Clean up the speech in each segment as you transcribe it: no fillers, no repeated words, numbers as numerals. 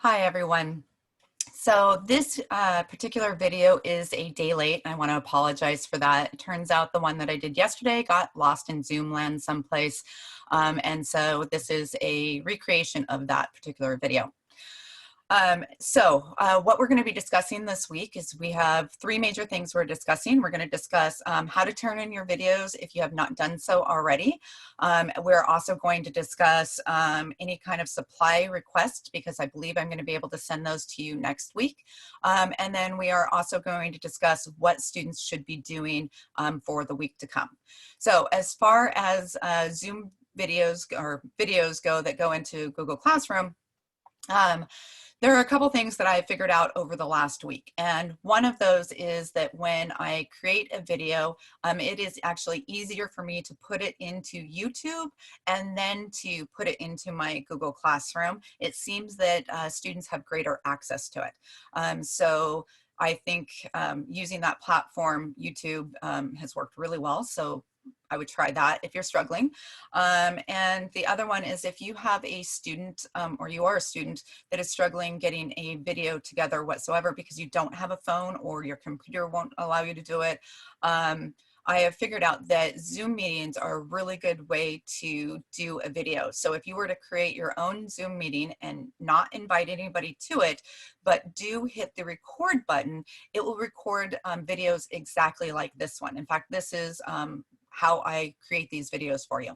Hi, everyone. So this particular video is a day late. I want to apologize for that. It turns out the one that I did yesterday got lost in Zoom land someplace. And so this is a recreation of that particular video. What we're going to be discussing this week is we have three major things we're discussing. We're going to discuss how to turn in your videos if you have not done so already. We're also going to discuss any kind of supply request because I believe I'm going to be able to send those to you next week. And then we are also going to discuss what students should be doing for the week to come. So as far as Zoom videos or videos go that go into Google Classroom, there are a couple things that I figured out over the last week. And one of those is that when I create a video, it is actually easier for me to put it into YouTube and then to put it into my Google Classroom. It seems that students have greater access to it. So I think using that platform, YouTube, has worked really well. So I would try that if you're struggling. And the other one is if you have a student or you are a student that is struggling getting a video together whatsoever because you don't have a phone or your computer won't allow you to do it. I have figured out that Zoom meetings are a really good way to do a video. So if you were to create your own Zoom meeting and not invite anybody to it, but do hit the record button, it will record videos exactly like this one. In fact, this is how I create these videos for you.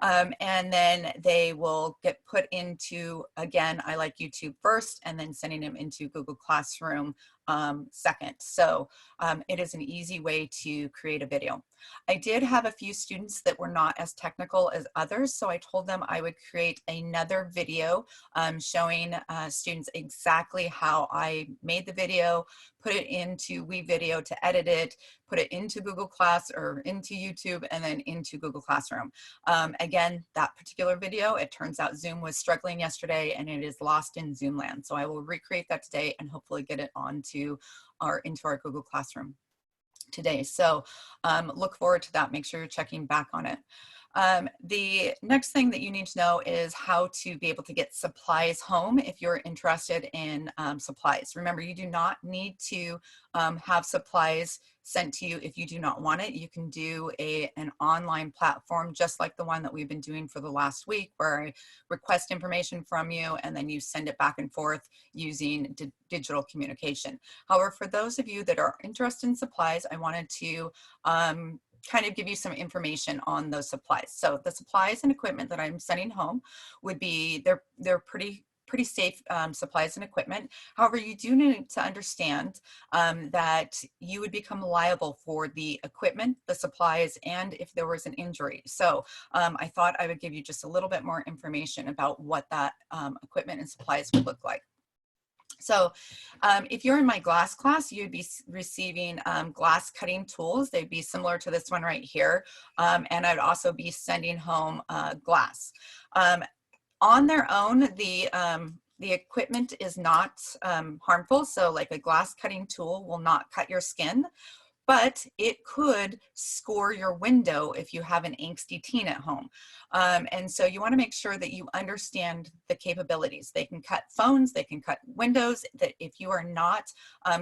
And then they will get put into, again, I like YouTube first and then sending them into Google Classroom second. So it is an easy way to create a video. I did have a few students that were not as technical as others, so I told them I would create another video showing students exactly how I made the video, put it into WeVideo to edit it, put it into Google Class or into YouTube, and then into Google Classroom. Again, that particular video, it turns out Zoom was struggling yesterday and it is lost in Zoom land. So I will recreate that today and hopefully get it into our Google Classroom today. So look forward to that. Make sure you're checking back on it. The next thing that you need to know is how to be able to get supplies home if you're interested in supplies. Remember, you do not need to have supplies sent to you if you do not want it. You can do an online platform just like the one that we've been doing for the last week, where I request information from you and then you send it back and forth using digital communication. However, for those of you that are interested in supplies, I wanted to kind of give you some information on those supplies. So the supplies and equipment that I'm sending home would be, they're pretty safe supplies and equipment. However, you do need to understand that you would become liable for the equipment, the supplies, and if there was an injury. So I thought I would give you just a little bit more information about what that equipment and supplies would look like. So if you're in my glass class, you'd be receiving glass cutting tools. They'd be similar to this one right here. And I'd also be sending home glass. On their own, the equipment is not harmful. So like a glass cutting tool will not cut your skin, but it could score your window if you have an angsty teen at home. And so you want to make sure that you understand the capabilities. They can cut phones, they can cut windows, that if you are not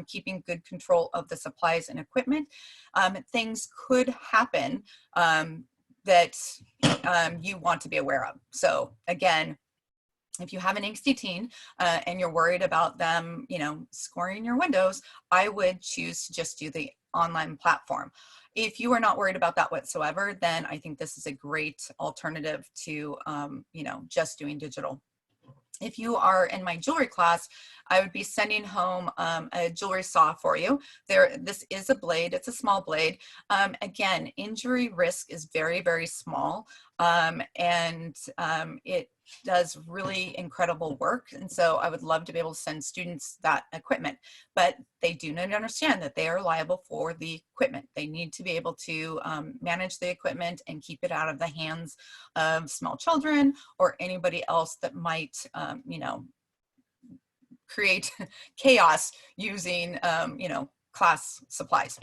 keeping good control of the supplies and equipment, things could happen that you want to be aware of. So again, if you have an angsty teen and you're worried about them, scoring your windows, I would choose to just do the online platform. If you are not worried about that whatsoever, then I think this is a great alternative to, just doing digital. If you are in my jewelry class, I would be sending home a jewelry saw for you. This is a blade, it's a small blade. Again, injury risk is very, very small, and it does really incredible work. And so I would love to be able to send students that equipment, but they do need to understand that they are liable for the equipment. They need to be able to manage the equipment and keep it out of the hands of small children or anybody else that might, create chaos using, class supplies.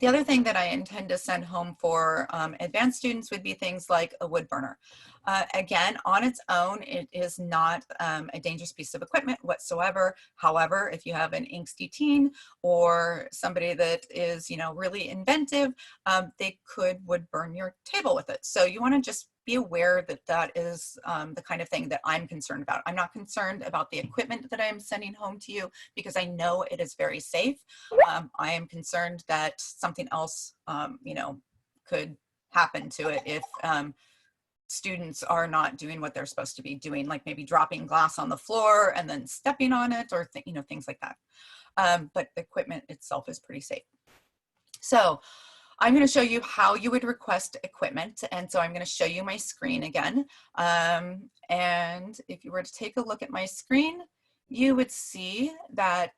The other thing that I intend to send home for advanced students would be things like a wood burner. Again, on its own, it is not a dangerous piece of equipment whatsoever. However, if you have an angsty teen or somebody that is, you know, really inventive, they would burn your table with it. So you want to just be aware that that is the kind of thing that I'm concerned about. I'm not concerned about the equipment that I'm sending home to you because I know it is very safe. I am concerned that something else, you know, could happen to it if students are not doing what they're supposed to be doing, like maybe dropping glass on the floor and then stepping on it, or you know, things like that. But the equipment itself is pretty safe. So I'm going to show you how you would request equipment. And so I'm going to show you my screen again. And if you were to take a look at my screen, you would see that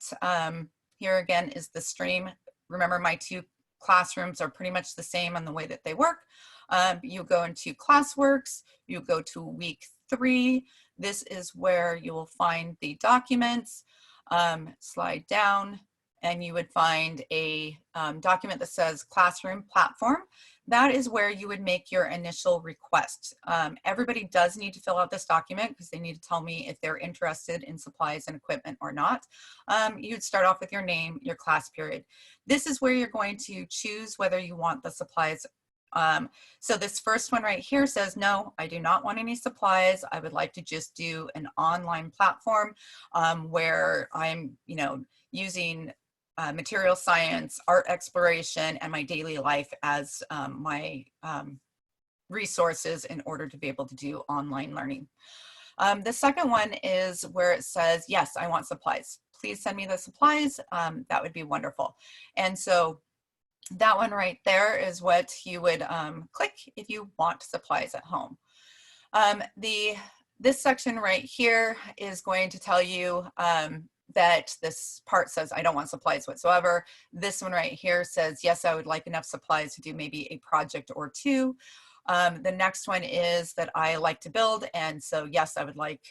here again is the stream. Remember, my two classrooms are pretty much the same on the way that they work. You go into ClassWorks, you go to week 3. This is where you will find the documents. Slide down and you would find a document that says Classroom Platform. That is where you would make your initial request. Everybody does need to fill out this document because they need to tell me if they're interested in supplies and equipment or not. You'd start off with your name, your class period. This is where you're going to choose whether you want the supplies. So this first one right here says, no, I do not want any supplies. I would like to just do an online platform where I'm, you know, using material science, art exploration, and my daily life as my resources in order to be able to do online learning. The second one is where it says, yes, I want supplies. Please send me the supplies. That would be wonderful. And so that one right there is what you would click if you want supplies at home. This section right here is going to tell you that this part says, I don't want supplies whatsoever. This one right here says, yes, I would like enough supplies to do maybe a project or two. The next one is that I like to build. And so, yes, I would like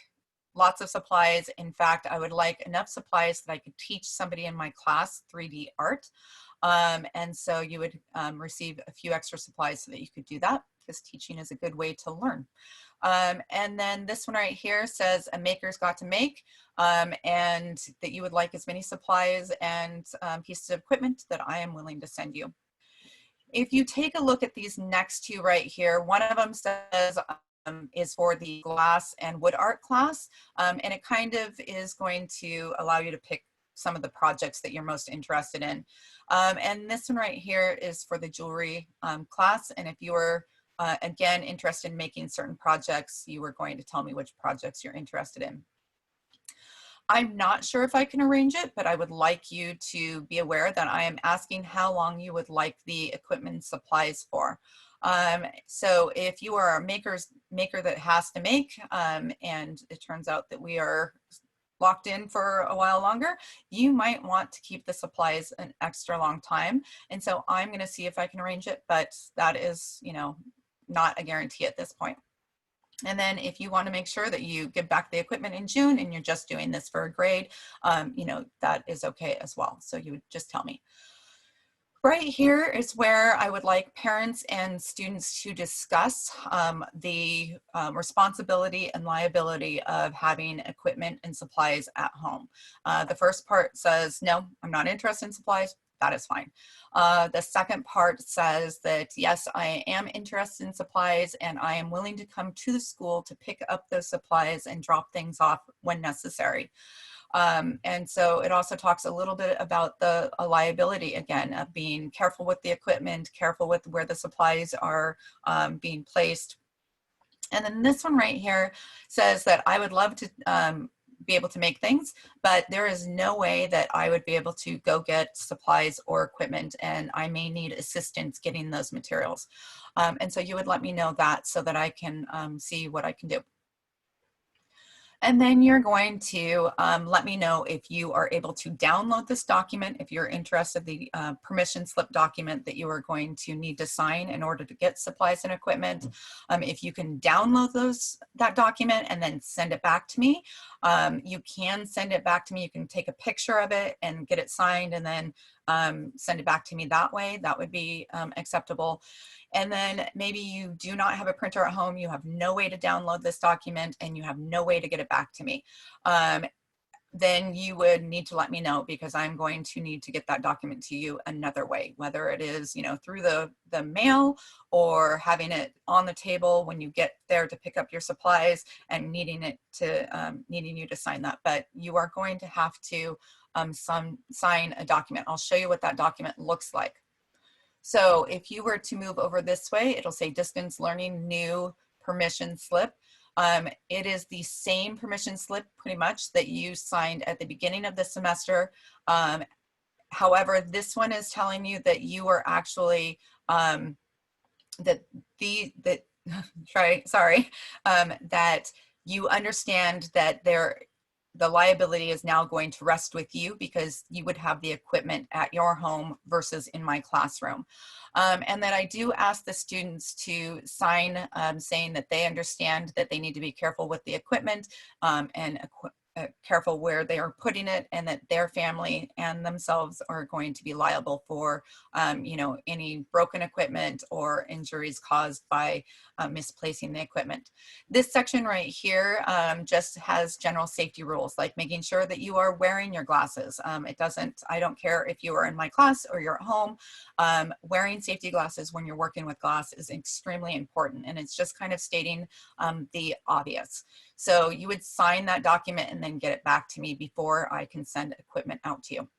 lots of supplies. In fact, I would like enough supplies that I could teach somebody in my class 3D art. And so you would receive a few extra supplies so that you could do that, because teaching is a good way to learn. And then this one right here says a maker's got to make, and that you would like as many supplies and pieces of equipment that I am willing to send you. If you take a look at these next two right here, one of them says is for the glass and wood art class, and it kind of is going to allow you to pick some of the projects that you're most interested in. And this one right here is for the jewelry class. And if you are, again, interested in making certain projects, you are going to tell me which projects you're interested in. I'm not sure if I can arrange it, but I would like you to be aware that I am asking how long you would like the equipment and supplies for. So if you are a maker that has to make, and it turns out that we are locked in for a while longer, you might want to keep the supplies an extra long time. And so I'm going to see if I can arrange it, but that is, you know, not a guarantee at this point. And then if you want to make sure that you give back the equipment in June and you're just doing this for a grade, you know, that is okay as well. So you would just tell me. Right here is where I would like parents and students to discuss the responsibility and liability of having equipment and supplies at home. The first part says, no, I'm not interested in supplies. That is fine. The second part says that, yes, I am interested in supplies and I am willing to come to the school to pick up those supplies and drop things off when necessary. And so it also talks a little bit about the liability, again, of being careful with the equipment, careful with where the supplies are being placed. And then this one right here says that I would love to be able to make things, but there is no way that I would be able to go get supplies or equipment, and I may need assistance getting those materials. And so you would let me know that so that I can see what I can do. And then you're going to let me know if you are able to download this document, if you're interested, the permission slip document that you are going to need to sign in order to get supplies and equipment. If you can download that document and then send it back to me, you can send it back to me. You can take a picture of it and get it signed and then send it back to me that way. That would be acceptable. and then maybe you do not have a printer at home, you have no way to download this document, and you have no way to get it back to me, then you would need to let me know, because I'm going to need to get that document to you another way, whether it is, through the mail, or having it on the table when you get there to pick up your supplies and needing you to sign that. But you are going to have to sign a document. I'll show you what that document looks like. So if you were to move over this way, it'll say distance learning new permission slip. It is the same permission slip pretty much that you signed at the beginning of the semester. However, this one is telling you that you are actually, that you understand that the liability is now going to rest with you, because you would have the equipment at your home versus in my classroom. And then I do ask the students to sign saying that they understand that they need to be careful with the equipment, and careful where they are putting it, and that their family and themselves are going to be liable for any broken equipment or injuries caused by misplacing the equipment. This section right here just has general safety rules, like making sure that you are wearing your glasses. I don't care if you are in my class or you're at home, wearing safety glasses when you're working with glass is extremely important, and it's just kind of stating the obvious. So you would sign that document and then get it back to me before I can send equipment out to you.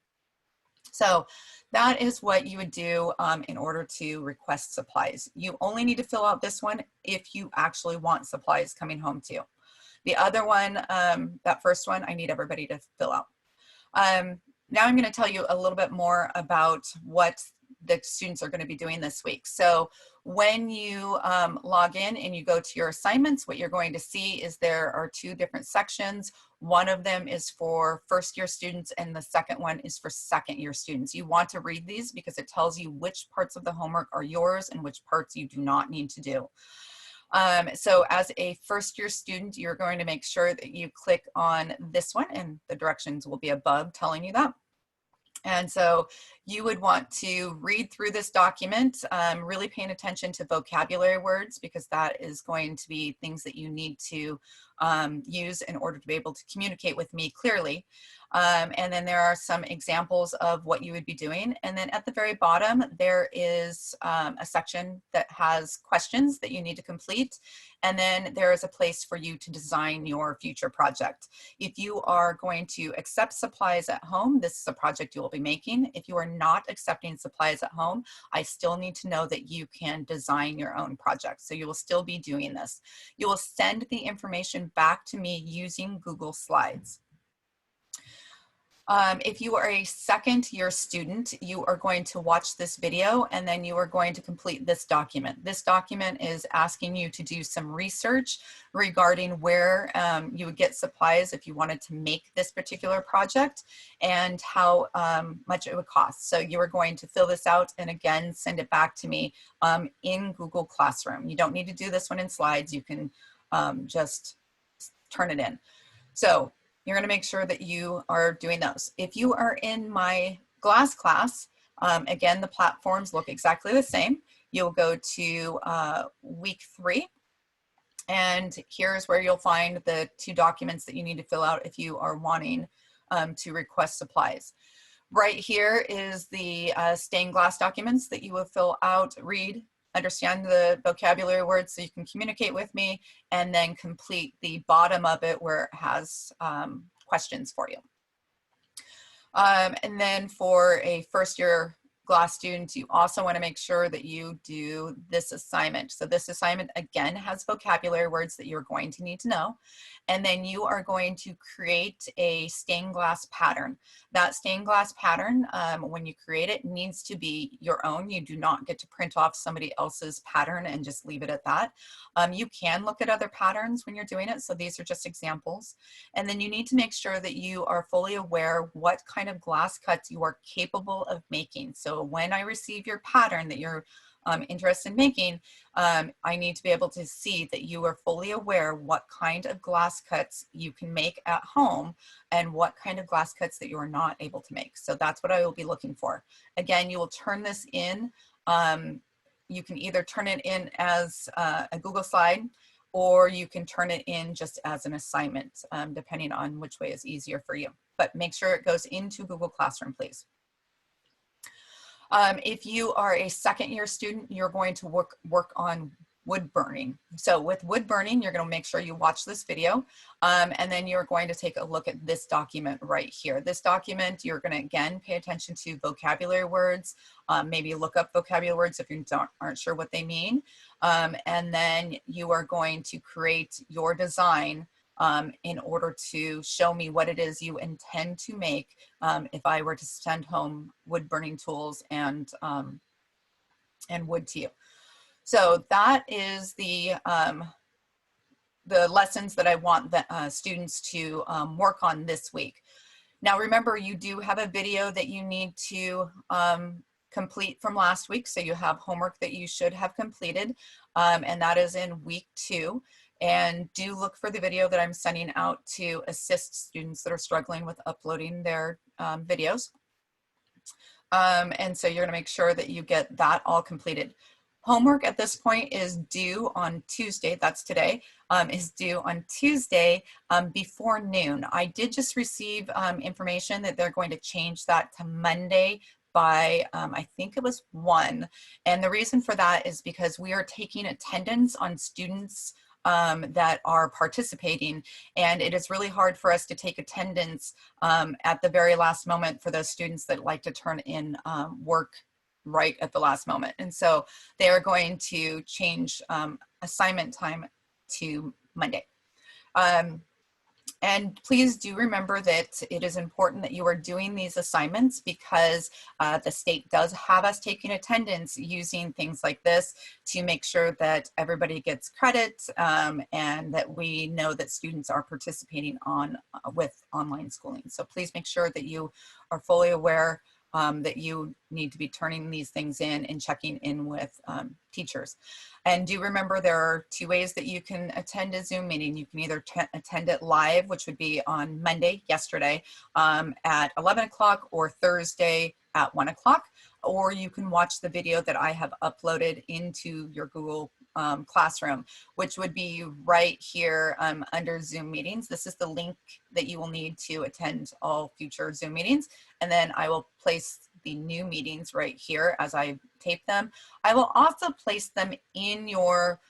So that is what you would do in order to request supplies. You only need to fill out this one if you actually want supplies coming home to you. The other one, that first one, I need everybody to fill out. Now I'm going to tell you a little bit more about what the students are going to be doing this week. So when you log in and you go to your assignments, what you're going to see is there are two different sections. One of them is for first-year students, and the second one is for second-year students. You want to read these because it tells you which parts of the homework are yours and which parts you do not need to do. So as a first-year student, you're going to make sure that you click on this one, and the directions will be above telling you that. And so you would want to read through this document, really paying attention to vocabulary words, because that is going to be things that you need to use in order to be able to communicate with me clearly. And then there are some examples of what you would be doing. And then at the very bottom, there is a section that has questions that you need to complete. And then there is a place for you to design your future project. If you are going to accept supplies at home, this is a project you will be making. If you are not accepting supplies at home, I still need to know that you can design your own project. So you will still be doing this. You will send the information back to me using Google Slides. If you are a second-year student, you are going to watch this video, and then you are going to complete this document. This document is asking you to do some research regarding where you would get supplies if you wanted to make this particular project, and how much it would cost. So you are going to fill this out and again send it back to me in Google Classroom. You don't need to do this one in slides. You can just turn it in. So you're going to make sure that you are doing those. If you are in my glass class, again, the platforms look exactly the same. You'll go to week 3, and here's where you'll find the 2 documents that you need to fill out if you are wanting to request supplies. Right here is the stained glass documents that you will fill out, read, understand the vocabulary words so you can communicate with me, and then complete the bottom of it where it has questions for you. And then for a first-year glass student, you also want to make sure that you do this assignment. So this assignment, again, has vocabulary words that you're going to need to know. And then you are going to create a stained glass pattern. That stained glass pattern, when you create it, needs to be your own. You do not get to print off somebody else's pattern and just leave it at that. You can look at other patterns when you're doing it. So these are just examples. And then you need to make sure that you are fully aware what kind of glass cuts you are capable of making. So when I receive your pattern that you're interested in making, I need to be able to see that you are fully aware what kind of glass cuts you can make at home and what kind of glass cuts that you are not able to make. So that's what I will be looking for. Again, you will turn this in you can either turn it in as a Google slide, or you can turn it in just as an assignment, depending on which way is easier for you. But make sure it goes into Google Classroom, please. If you are a second-year student, you're going to work on wood burning. So with wood burning, you're going to make sure you watch this video, and then you're going to take a look at this document right here. This document, you're going to again pay attention to vocabulary words, maybe look up vocabulary words if you aren't sure what they mean, and then you are going to create your design in order to show me what it is you intend to make if I were to send home wood burning tools and wood to you. So that is the lessons that I want the students to work on this week. Now remember, you do have a video that you need to complete from last week, so you have homework that you should have completed, and that is in week 2. And do look for the video that I'm sending out to assist students that are struggling with uploading their videos. And so you're going to make sure that you get that all completed. Homework at this point is due on Tuesday, that's today, is due on Tuesday before noon. I did just receive information that they're going to change that to Monday by, I think it was 1. And the reason for that is because we are taking attendance on students that are participating, and it is really hard for us to take attendance at the very last moment for those students that like to turn in work right at the last moment. And so they are going to change assignment time to Monday. And please do remember that it is important that you are doing these assignments, because the state does have us taking attendance using things like this to make sure that everybody gets credit and that we know that students are participating with online schooling. So please make sure that you are fully aware that you need to be turning these things in and checking in with teachers. And do remember, there are 2 ways that you can attend a Zoom meeting. You can either attend it live, which would be on Monday, yesterday, at 11 o'clock, or Thursday at 1 o'clock, or you can watch the video that I have uploaded into your Google Classroom, which would be right here under Zoom meetings. This is the link that you will need to attend all future Zoom meetings. And then I will place the new meetings right here as I tape them. I will also place them in your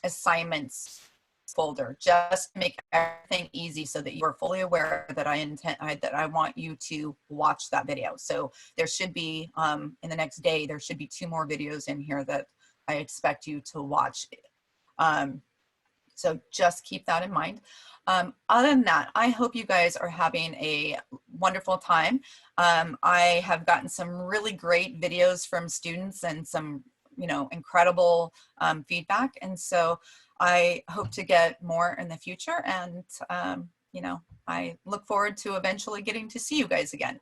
assignments folder, just to make everything easy, so that you're fully aware that I want you to watch that video. So there should be, in the next day, there should be 2 more videos in here that I expect you to watch. So just keep that in mind. Other than that, I hope you guys are having a wonderful time. I have gotten some really great videos from students and some, incredible feedback. And so I hope to get more in the future. And, I look forward to eventually getting to see you guys again.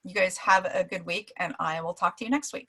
You guys have a good week, and I will talk to you next week.